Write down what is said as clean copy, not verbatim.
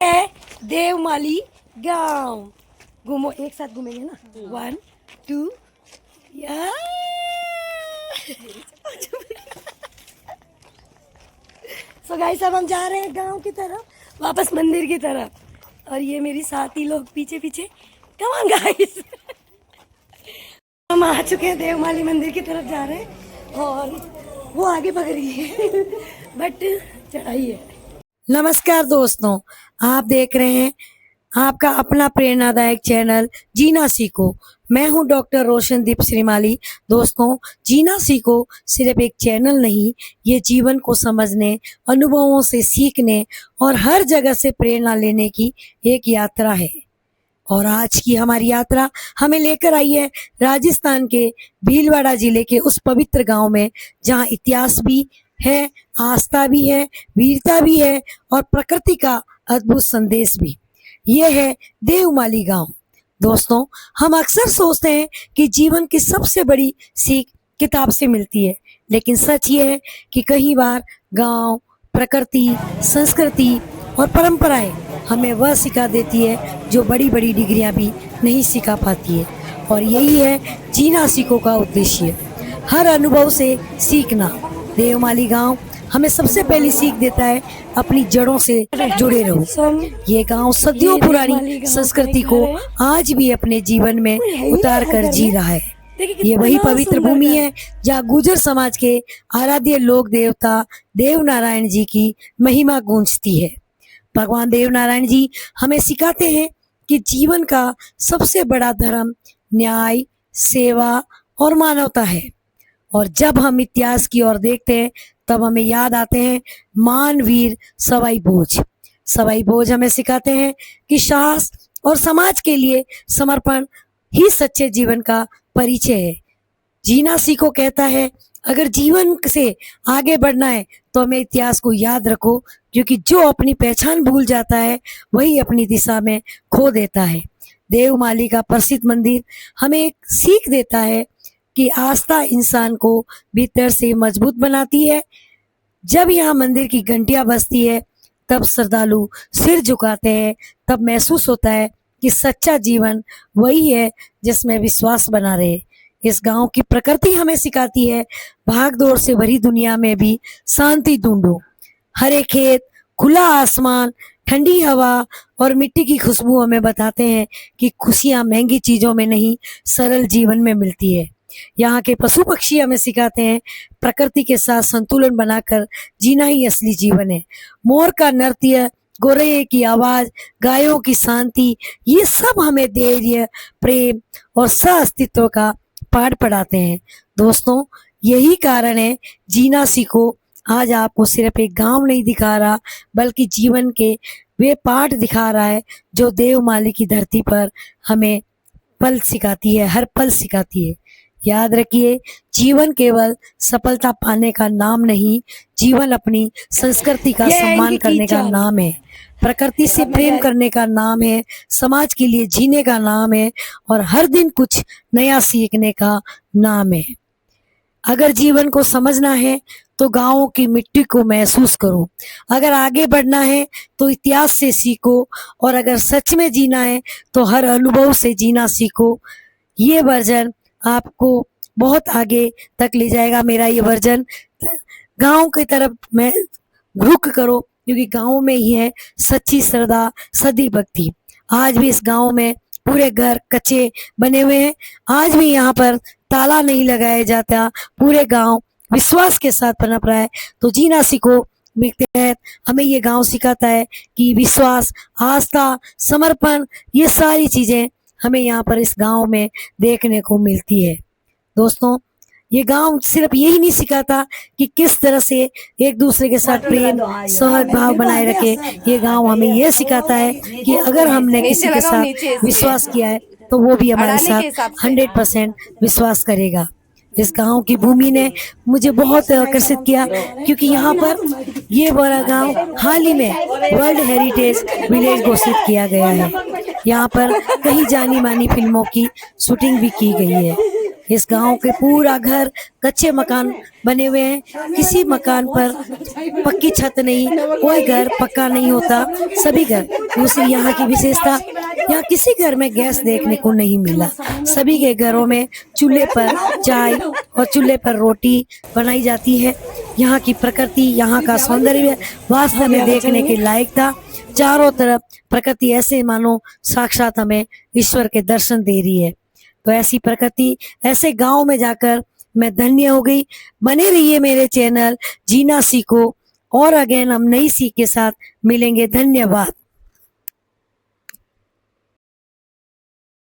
है देवमाली गांव। घूमो, एक साथ घूमेंगे ना। 1 2 या। सो गाइस, अब हम जा रहे हैं गांव की तरफ, वापस मंदिर की तरफ। और ये मेरी साथी लोग पीछे पीछे। Come on guys. हम आ चुके हैं, देवमाली मंदिर की तरफ जा रहे हैं और वो आगे भाग रही है। बट चढ़ाई है। नमस्कार दोस्तों, आप देख रहे हैं आपका अपना प्रेरणादायक चैनल जीना सीखो। मैं हूं डॉक्टर रोशनदीप श्रीमाली। दोस्तों, जीना सीखो सिर्फ एक चैनल नहीं, ये जीवन को समझने, अनुभवों से सीखने और हर जगह से प्रेरणा लेने की एक यात्रा है। और आज की हमारी यात्रा हमें लेकर आई है राजस्थान के भीलवाड़ा जिले के उस पवित्र गांव में, जहां इतिहास भी है, आस्था भी है, वीरता भी है और प्रकृति का अद्भुत संदेश भी। ये है देवमाली गांव। दोस्तों, हम अक्सर सोचते हैं कि जीवन की सबसे बड़ी सीख किताब से मिलती है, लेकिन सच ये है कि कई बार गांव, प्रकृति, संस्कृति और परंपराएं हमें वह सिखा देती है जो बड़ी बड़ी डिग्रियां भी नहीं सिखा पाती है। और यही है जीना सीखो का उद्देश्य, हर अनुभव से सीखना। देवमाली गांव हमें सबसे पहली सीख देता है अपनी जड़ों से जुड़े रहो। ये गांव सदियों पुरानी संस्कृति को आज भी अपने जीवन में उतार कर जी रहा है। ये वही पवित्र भूमि है जहाँ गुर्जर समाज के आराध्य लोक देवता देव नारायण जी की महिमा गूंजती है। भगवान देव नारायण जी हमें सिखाते हैं कि जीवन का सबसे बड़ा धर्म न्याय, सेवा और मानवता है। और जब हम इतिहास की ओर देखते हैं तब हमें याद आते हैं मानवीर सवाई भोज। सवाई भोज हमें सिखाते हैं कि साहस और समाज के लिए समर्पण ही सच्चे जीवन का परिचय है। जीना सीखो कहता है, अगर जीवन से आगे बढ़ना है तो हमें इतिहास को याद रखो, क्योंकि जो अपनी पहचान भूल जाता है वही अपनी दिशा में खो देता है। देवमाली का प्रसिद्ध मंदिर हमें एक सीख देता है कि आस्था इंसान को भीतर से मजबूत बनाती है। जब यहाँ मंदिर की घंटियां बजती है तब श्रद्धालु सिर झुकाते हैं, तब महसूस होता है कि सच्चा जीवन वही है जिसमें विश्वास बना रहे। इस गांव की प्रकृति हमें सिखाती है, भागदौड़ से भरी दुनिया में भी शांति ढूंढो। हरे खेत, खुला आसमान, ठंडी हवा और मिट्टी की खुशबू हमें बताते हैं कि खुशियां महंगी चीजों में नहीं, सरल जीवन में मिलती है। यहाँ के पशु पक्षी हमें सिखाते हैं प्रकृति के साथ संतुलन बनाकर जीना ही असली जीवन है। मोर का नृत्य, गोरैया की आवाज, गायों की शांति, ये सब हमें धैर्य, प्रेम और सह अस्तित्व का पाठ पढ़ाते हैं। दोस्तों, यही कारण है जीना सीखो आज आपको सिर्फ एक गांव नहीं दिखा रहा, बल्कि जीवन के वे पाठ दिखा रहा है जो देवमाली की धरती पर हमें पल सिखाती है, हर पल सिखाती है। याद रखिए, जीवन केवल सफलता पाने का नाम नहीं, जीवन अपनी संस्कृति का सम्मान करने का नाम है, प्रकृति से प्रेम करने का नाम है, समाज के लिए जीने का नाम है और हर दिन कुछ नया सीखने का नाम है। अगर जीवन को समझना है तो गांवों की मिट्टी को महसूस करो, अगर आगे बढ़ना है तो इतिहास से सीखो, और अगर सच में जीना है तो हर अनुभव से जीना सीखो। ये वर्जन आपको बहुत आगे तक ले जाएगा। मेरा ये वर्जन गांव की तरफ में रुख करो, क्योंकि गांव में ही है सच्ची श्रद्धा, सदी भक्ति। आज भी इस गांव में पूरे घर कच्चे बने हुए हैं, आज भी यहाँ पर ताला नहीं लगाया जाता, पूरे गांव विश्वास के साथ पनप रहा है। तो जीना सीखो के तहत हमें ये गांव सिखाता है कि विश्वास, आस्था, समर्पण, ये सारी चीजें हमें यहाँ पर इस गांव में देखने को मिलती है। दोस्तों, ये गांव सिर्फ यही नहीं सिखाता कि किस तरह से एक दूसरे के साथ प्रेम, सद्भाव बनाए रखे, ये गांव हमें यह सिखाता है कि अगर हमने किसी के साथ विश्वास किया है तो वो भी हमारे साथ 100% विश्वास करेगा। इस गांव की भूमि ने मुझे बहुत आकर्षित किया, क्योंकि यहाँ पर ये बड़ा गांव हाल ही में वर्ल्ड हेरिटेज विलेज घोषित किया गया है। यहाँ पर कई जानी मानी फिल्मों की शूटिंग भी की गई है। इस गांव के पूरा घर कच्चे मकान बने हुए हैं, किसी मकान पर पक्की छत नहीं, कोई घर पक्का नहीं होता, सभी घर दूसरी यहाँ की विशेषता, यहाँ किसी घर में गैस देखने को नहीं मिला। सभी के घरों में चूल्हे पर चाय और चूल्हे पर रोटी बनाई जाती है। यहाँ की प्रकृति, यहाँ का सौंदर्य वास्तव में देखने के लायक था। चारों तरफ प्रकृति ऐसे मानो साक्षात हमें ईश्वर के दर्शन दे रही है। तो ऐसी प्रकृति, ऐसे गांव में जाकर मैं धन्य हो गई। बने रहिए मेरे चैनल जीना सीखो, और अगेन हम नई सीख के साथ मिलेंगे। धन्यवाद।